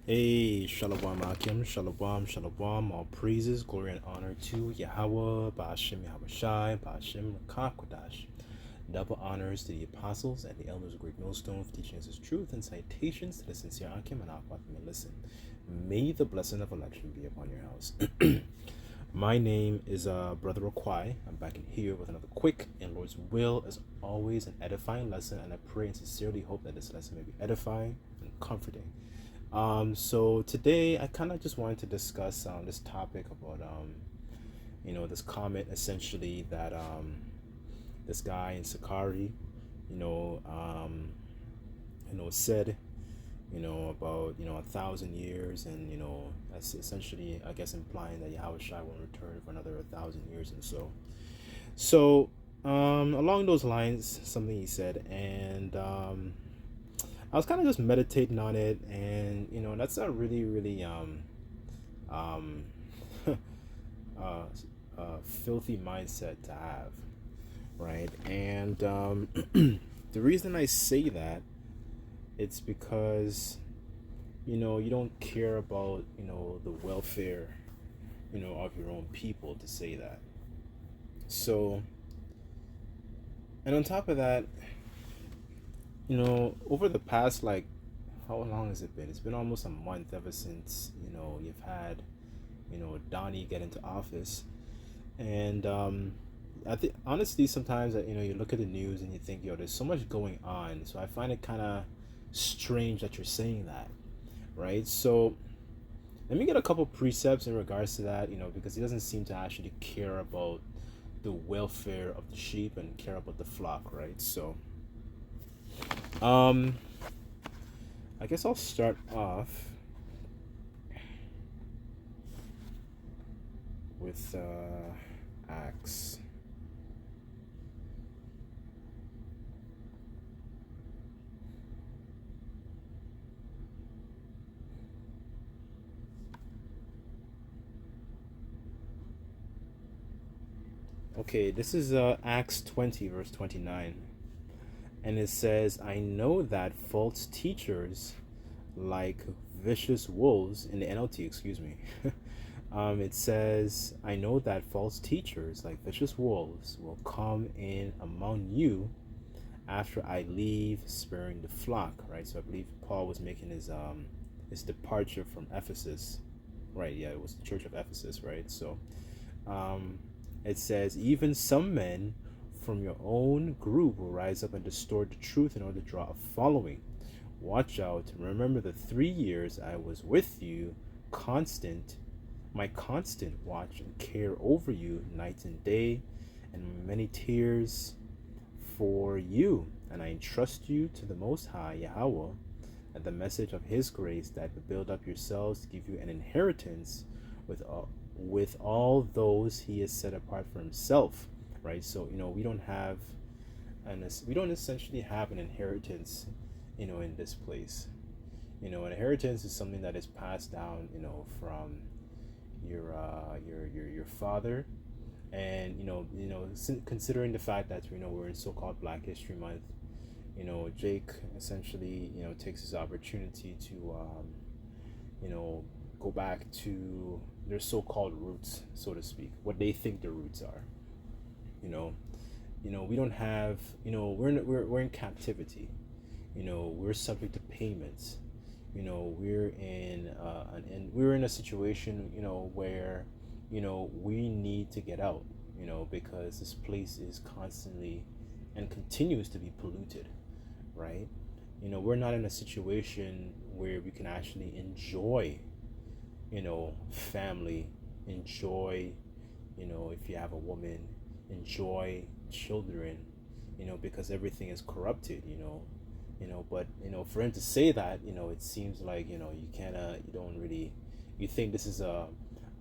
Hey, Shalom Akim, Shalom, Shalom, all praises, glory and honor to Yahweh, Ba'ashem Yahweh Shai, Ba'ashem Rakakwadash. Double honors to the apostles and the elders of Great Millstone for teaching us his truth and citations to the sincere Akim and Aqua may listen. May the blessing of election be upon your house. My name is Brother Raquai. I'm back in here with another quick and Lord's will, as always, an edifying lesson, and I pray and sincerely hope that this lesson may be edifying and comforting. So today I kind of just wanted to discuss this topic about this comment essentially that this guy in Sakari said about 1,000 years, and that's essentially, I guess, implying that Yahweh Shai won't return for another 1,000 years. And so along those lines, something he said, and I was kind of just meditating on it, and that's a really filthy mindset to have, right? And the reason I say that, it's because you don't care about the welfare of your own people to say that. So, and on top of that, over the past, like, how long has it been? It's been almost a month ever since, you've had, Donnie get into office. And I think, honestly, sometimes, you look at the news and you think, there's so much going on. So I find it kind of strange that you're saying that, right? So let me get a couple precepts in regards to that, because he doesn't seem to actually care about the welfare of the sheep and care about the flock, right? So I guess I'll start off with Acts. Okay, this is Acts 20, verse 29. And it says, I know that false teachers like vicious wolves, in the NLT, excuse me. It says, I know that false teachers like vicious wolves will come in among you after I leave, sparing the flock, right? So I believe Paul was making his departure from Ephesus, right? Yeah, it was the church of Ephesus, right? So it says, even some men from your own group will rise up and distort the truth in order to draw a following. Watch out. Remember the 3 years I was with you, my constant watch and care over you night and day, and many tears for you. And I entrust you to the Most High, Yahweh, and the message of His grace that will build up yourselves to give you an inheritance with all those He has set apart for Himself. Right, so we don't essentially have an inheritance, in this place. An inheritance is something that is passed down, from your father, and considering the fact that we're in so-called Black History Month, Jake essentially takes his opportunity to go back to their so-called roots, so to speak, what they think their roots are. We don't have, we're in captivity. We're subject to payments. We're in a situation, where, we need to get out, because this place is constantly and continues to be polluted, right? We're not in a situation where we can actually enjoy, family, enjoy, if you have a woman, enjoy children, because everything is corrupted, but for him to say that, it seems like you can't you don't really, you think this is a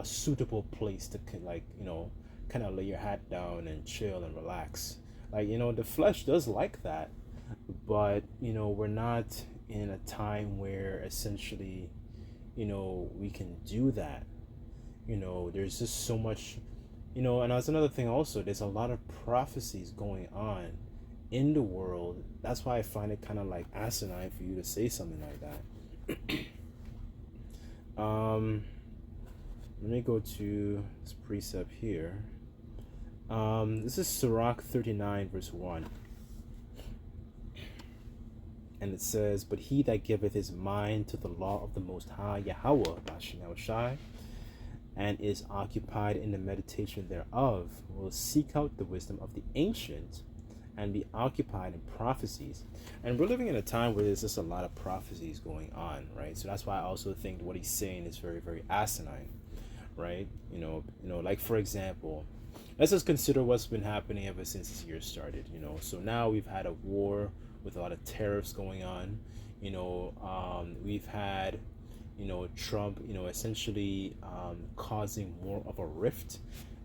suitable place to kind of lay your hat down and chill and relax, like the flesh does like that, but we're not in a time where essentially we can do that. There's just so much. And that's another thing also, there's a lot of prophecies going on in the world. That's why I find it kind of like asinine for you to say something like that. Um, Let me go to this precept here. This is Sirach 39, verse 1. And it says, "But he that giveth his mind to the law of the Most High, Yahweh, Bashem Shai, and is occupied in the meditation thereof, will seek out the wisdom of the ancient and be occupied in prophecies." And we're living in a time where there's just a lot of prophecies going on, right? So that's why I also think what he's saying is very, very asinine, right? Like for example, let's just consider what's been happening ever since this year started. So now we've had a war with a lot of tariffs going on. We've had Trump, essentially causing more of a rift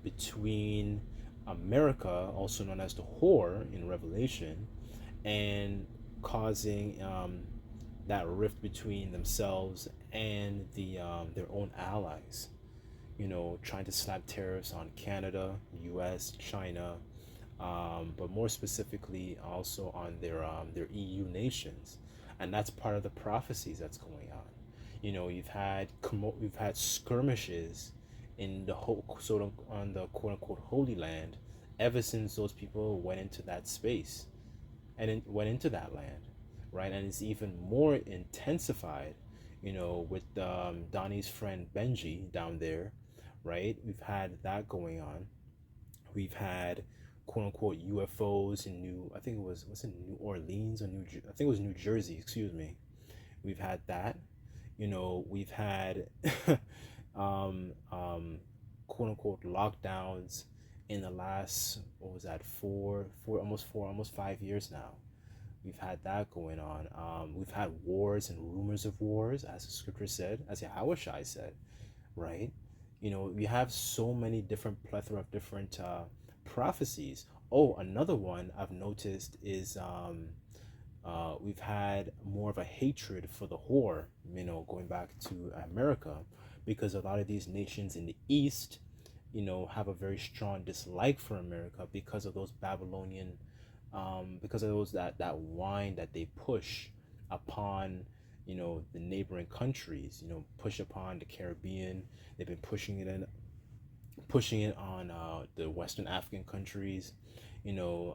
between America, also known as the whore in Revelation, and causing that rift between themselves and their own allies. Trying to slap tariffs on Canada, U.S., China, but more specifically also on their EU nations, and that's part of the prophecies that's going on. You've had skirmishes in the whole sort of on the quote unquote Holy Land ever since those people went into that space and went into that land, right? And it's even more intensified, with Donnie's friend Benji down there, right? We've had that going on. We've had quote unquote UFOs in I think was it New Orleans or I think it was New Jersey, excuse me. We've had that. We've had um, um, quote unquote lockdowns in the last, what was that, almost 5 years now. We've had that going on. We've had wars and rumors of wars, as the scripture said, as Yahweh Shai said, right? We have so many different plethora of different prophecies. Oh, another one I've noticed is we've had more of a hatred for the whore, going back to America, because a lot of these nations in the East, have a very strong dislike for America because of those Babylonian, because of those that wine that they push upon, the neighboring countries, push upon the Caribbean. They've been pushing it on the Western African countries, the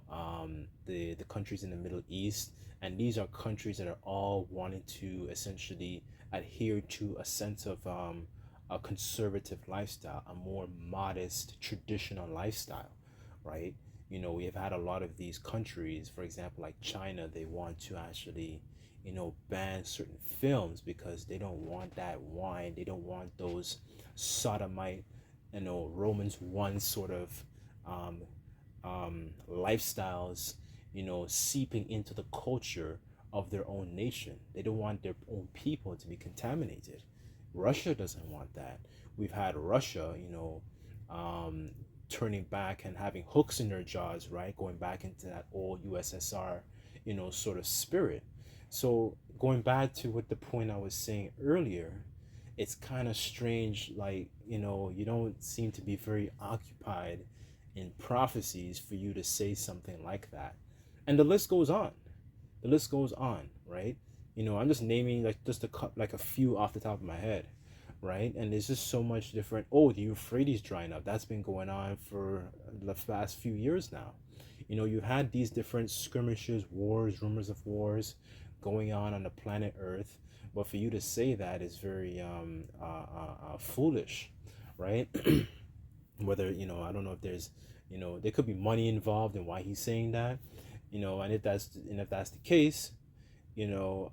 countries in the Middle East, and these are countries that are all wanting to essentially adhere to a sense of a conservative lifestyle, a more modest, traditional lifestyle, right? We have had a lot of these countries, for example, like China, they want to actually, ban certain films because they don't want that wine, they don't want those sodomite, Romans 1 sort of lifestyles, seeping into the culture of their own nation. They don't want their own people to be contaminated. Russia doesn't want that. We've had Russia, turning back and having hooks in their jaws, right? Going back into that old USSR, sort of spirit. So going back to what the point I was saying earlier, it's kind of strange, like, you don't seem to be very occupied in prophecies for you to say something like that. And the list goes on. The list goes on, right? I'm just naming like just a few off the top of my head, right? And there's just so much different. Oh, the Euphrates drying up. That's been going on for the past few years now. You had these different skirmishes, wars, rumors of wars going on the planet Earth. But for you to say that is very foolish, right? Whether, I don't know if there's, there could be money involved in why he's saying that, and if that's the case, you know,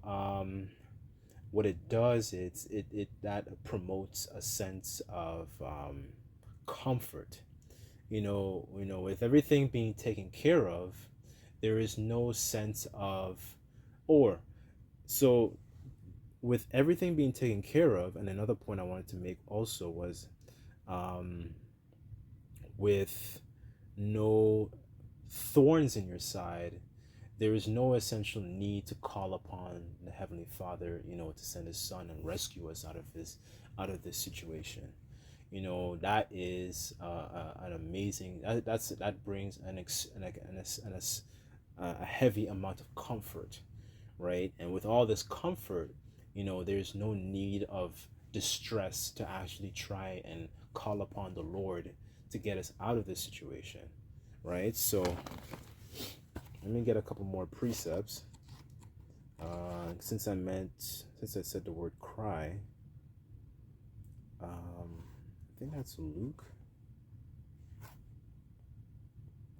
what it does is it that promotes a sense of comfort. With everything being taken care of, there is no sense of, or so with everything being taken care of. And another point I wanted to make also was, um, with no thorns in your side, there is no essential need to call upon the Heavenly Father, to send His Son and rescue us out of this situation. That is an amazing. That brings a heavy amount of comfort, right? And with all this comfort, there's no need of distress to actually try and call upon the Lord to get us out of this situation, right? So let me get a couple more precepts. Since I said the word cry, I think that's Luke.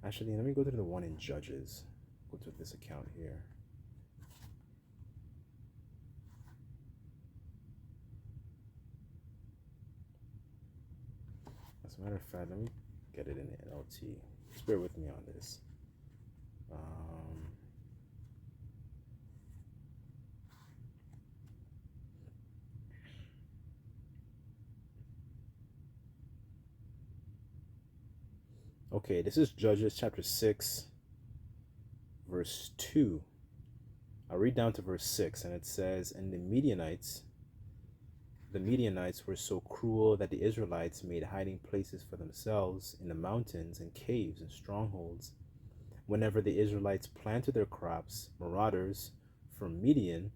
Actually, let me go to the one in Judges. Go to this account here. As a matter of fact, let me get it in the NLT. Just bear with me on this. Okay, this is Judges chapter 6, verse 2. I'll read down to verse 6, and it says, And the Midianites were so cruel that the Israelites made hiding places for themselves in the mountains and caves and strongholds. Whenever the Israelites planted their crops, marauders from Midian,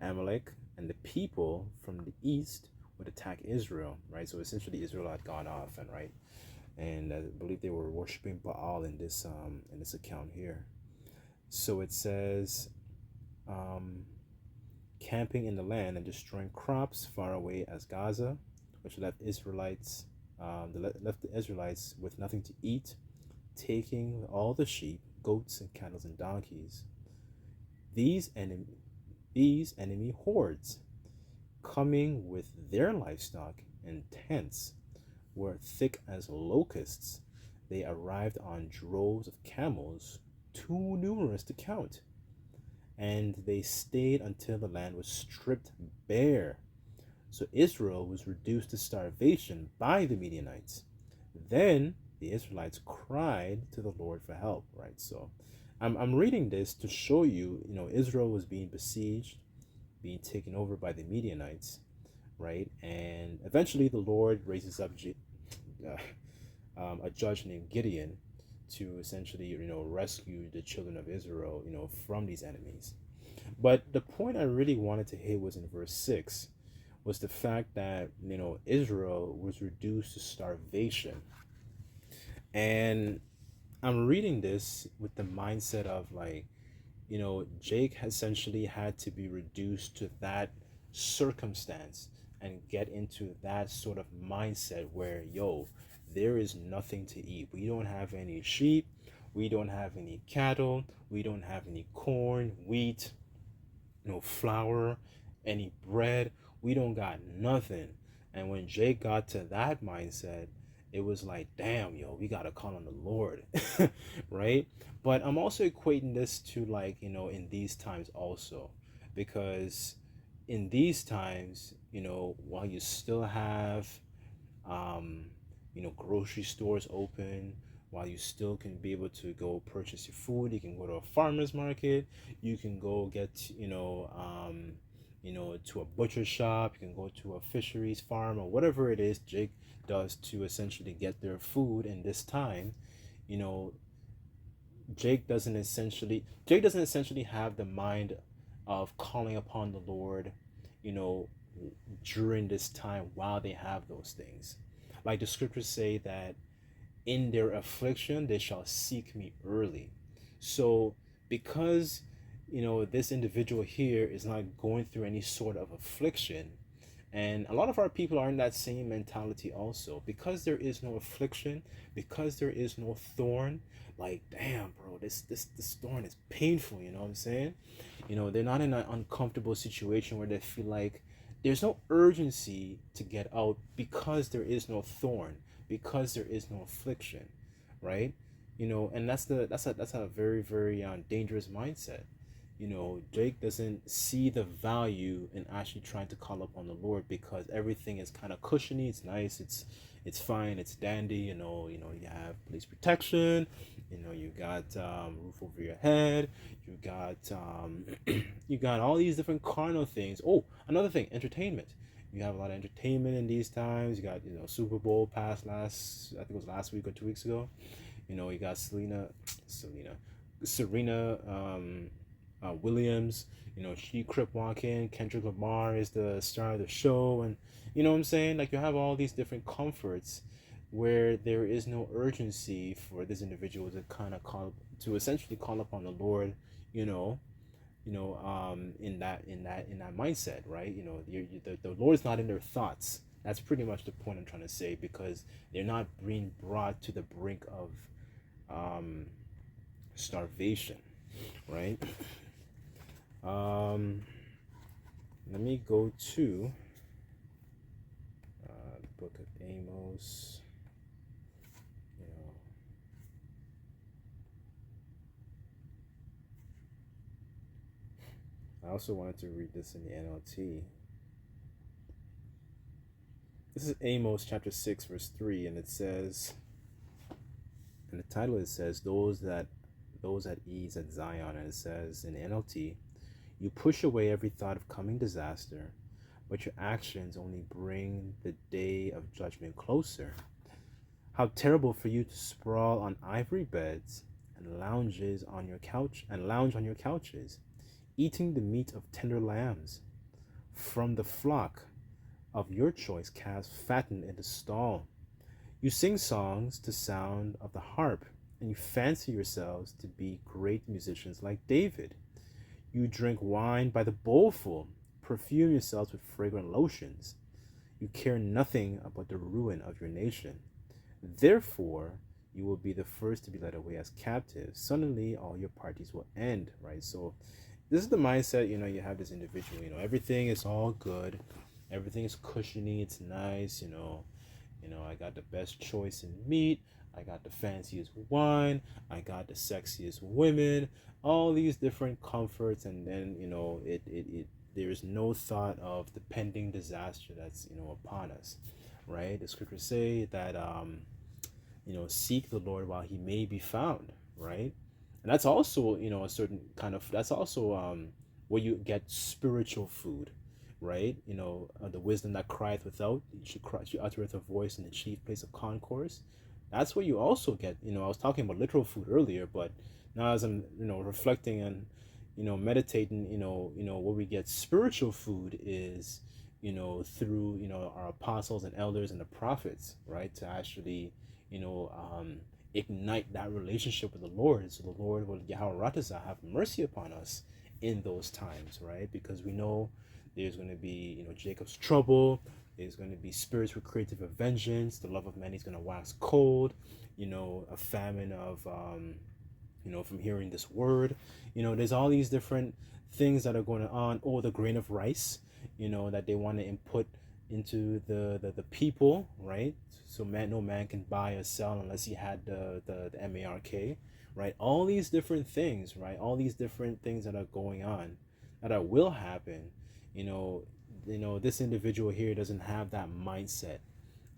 Amalek, and the people from the east would attack Israel, right? So essentially Israel had gone off, and I believe they were worshiping Baal in this account here. So it says, camping in the land and destroying crops far away as Gaza, which left the Israelites with nothing to eat, taking all the sheep, goats, and cattle and donkeys. These enemy hordes, coming with their livestock and tents, were thick as locusts. They arrived on droves of camels, too numerous to count, and they stayed until the land was stripped bare. So Israel was reduced to starvation by the Midianites. Then the Israelites cried to the Lord for help, right? So I'm reading this to show you, Israel was being besieged, being taken over by the Midianites, right? And eventually the Lord raises up a judge named Gideon to essentially, rescue the children of Israel, from these enemies. But the point I really wanted to hit was in verse 6, was the fact that, Israel was reduced to starvation. And I'm reading this with the mindset of Jake essentially had to be reduced to that circumstance and get into that sort of mindset where, there is nothing to eat. We don't have any sheep. We don't have any cattle. We don't have any corn, wheat, no flour, any bread. We don't got nothing. And when Jake got to that mindset, it was like, damn, we got to call on the Lord, right? But I'm also equating this to in these times also, because in these times, while you still have, grocery stores open, while you still can be able to go purchase your food, you can go to a farmer's market, you can go get, to a butcher shop, you can go to a fisheries farm or whatever it is Jake does to essentially get their food in this time. Jake doesn't essentially have the mind of calling upon the Lord, during this time while they have those things. Like the scriptures say that in their affliction they shall seek me early. So because this individual here is not going through any sort of affliction, and a lot of our people are in that same mentality also, because there is no affliction, because there is no thorn, like, damn, bro, this thorn is painful, you know what I'm saying? They're not in an uncomfortable situation where they feel like there's no urgency to get out because there is no thorn, because there is no affliction, right? And that's a very, very dangerous mindset. Jake doesn't see the value in actually trying to call upon the Lord, because everything is kind of cushiony, it's nice, it's fine, it's dandy. You have police protection, you got roof over your head, you got you got all these different carnal things. Oh, another thing, entertainment. You have a lot of entertainment in these times. You got Super Bowl passed I think it was last week or 2 weeks ago. You got Serena Williams, she crip walking. Kendrick Lamar is the star of the show, and you know what I'm saying. Like you have all these different comforts where there is no urgency for this individual to kind of essentially call upon the Lord, you know, in that mindset, right? The Lord's not in their thoughts. That's pretty much the point I'm trying to say, because they're not being brought to the brink of um, starvation, right? Let me go to the book of Amos. I also wanted to read this in the NLT. This is Amos chapter 6, verse 3, and it says, in the title it says, those at ease at Zion, and it says in the NLT, you push away every thought of coming disaster, but your actions only bring the day of judgment closer. How terrible for you to sprawl on ivory beds and lounge on your couches, eating the meat of tender lambs. From the flock of your choice calves fattened in the stall. You sing songs to sound of the harp, and you fancy yourselves to be great musicians like David. You drink wine by the bowlful, perfume yourselves with fragrant lotions. You care nothing about the ruin of your nation. Therefore, you will be the first to be led away as captives. Suddenly, all your parties will end, right? So this is the mindset, you have this individual, everything is all good. Everything is cushiony. It's nice, I got the best choice in meat. I got the fanciest wine. I got the sexiest women. All these different comforts, and then there is no thought of the pending disaster that's upon us, right? The scriptures say that seek the Lord while he may be found, right? And that's also a certain kind of, that's also where you get spiritual food, right? The wisdom that crieth without, she uttereth a voice in the chief place of concourse. That's where you also get, I was talking about literal food earlier, but now as I'm, reflecting and, meditating, where we get spiritual food is, through, our apostles and elders and the prophets, right? To actually, ignite that relationship with the Lord. So the Lord will, Yahweh Ratazah, have mercy upon us in those times, right? Because we know there's going to be, Jacob's trouble. There's going to be spirits with creative of vengeance. The love of many is going to wax cold. A famine of, from hearing this word. There's all these different things that are going on. Or the grain of rice, that they want to input into the people, right? So no man can buy or sell unless he had the MARK, right? All these different things, right? All these different things that are going on, that will happen. This individual here doesn't have that mindset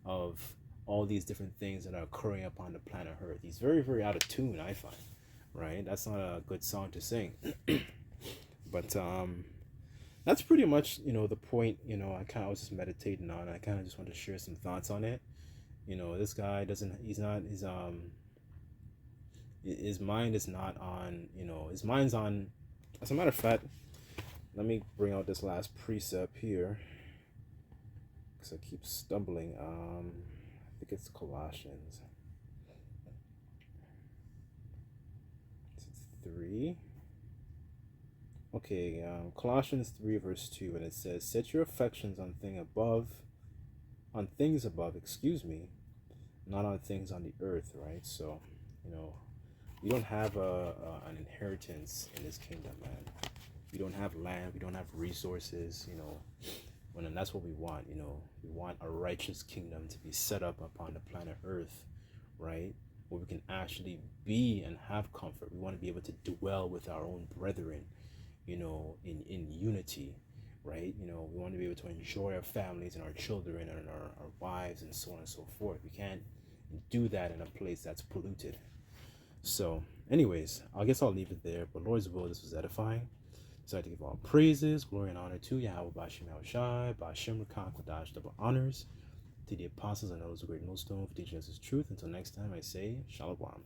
of all these different things that are occurring upon the planet Earth. He's very, very out of tune, I find, right? That's not a good song to sing. But that's pretty much, the point, I was just meditating on. I kind of just want to share some thoughts on it. This guy his mind is not on, his mind's on, as a matter of fact, let me bring out this last precept here, because I keep stumbling. I think it's Colossians. It's 3. Okay, Colossians 3 verse 2, and it says, set your affections on things above, not on things on the earth, right? So, we don't have an inheritance in this kingdom, man. We don't have land, we don't have resources, and that's what we want, we want a righteous kingdom to be set up upon the planet Earth, right? Where we can actually be and have comfort. We want to be able to dwell with our own brethren, in unity, right? We want to be able to enjoy our families and our children and our wives and so on and so forth. We can't do that in a place that's polluted. So anyways, I guess I'll leave it there, but Lord's will, this was edifying. So I to give all praises, glory, and honor to Yahweh Bashim Yahushai, Bashim Rakak, Wadash, double honors to the apostles and those who great millstone for teaching us his truth. Until next time, I say, Shalom.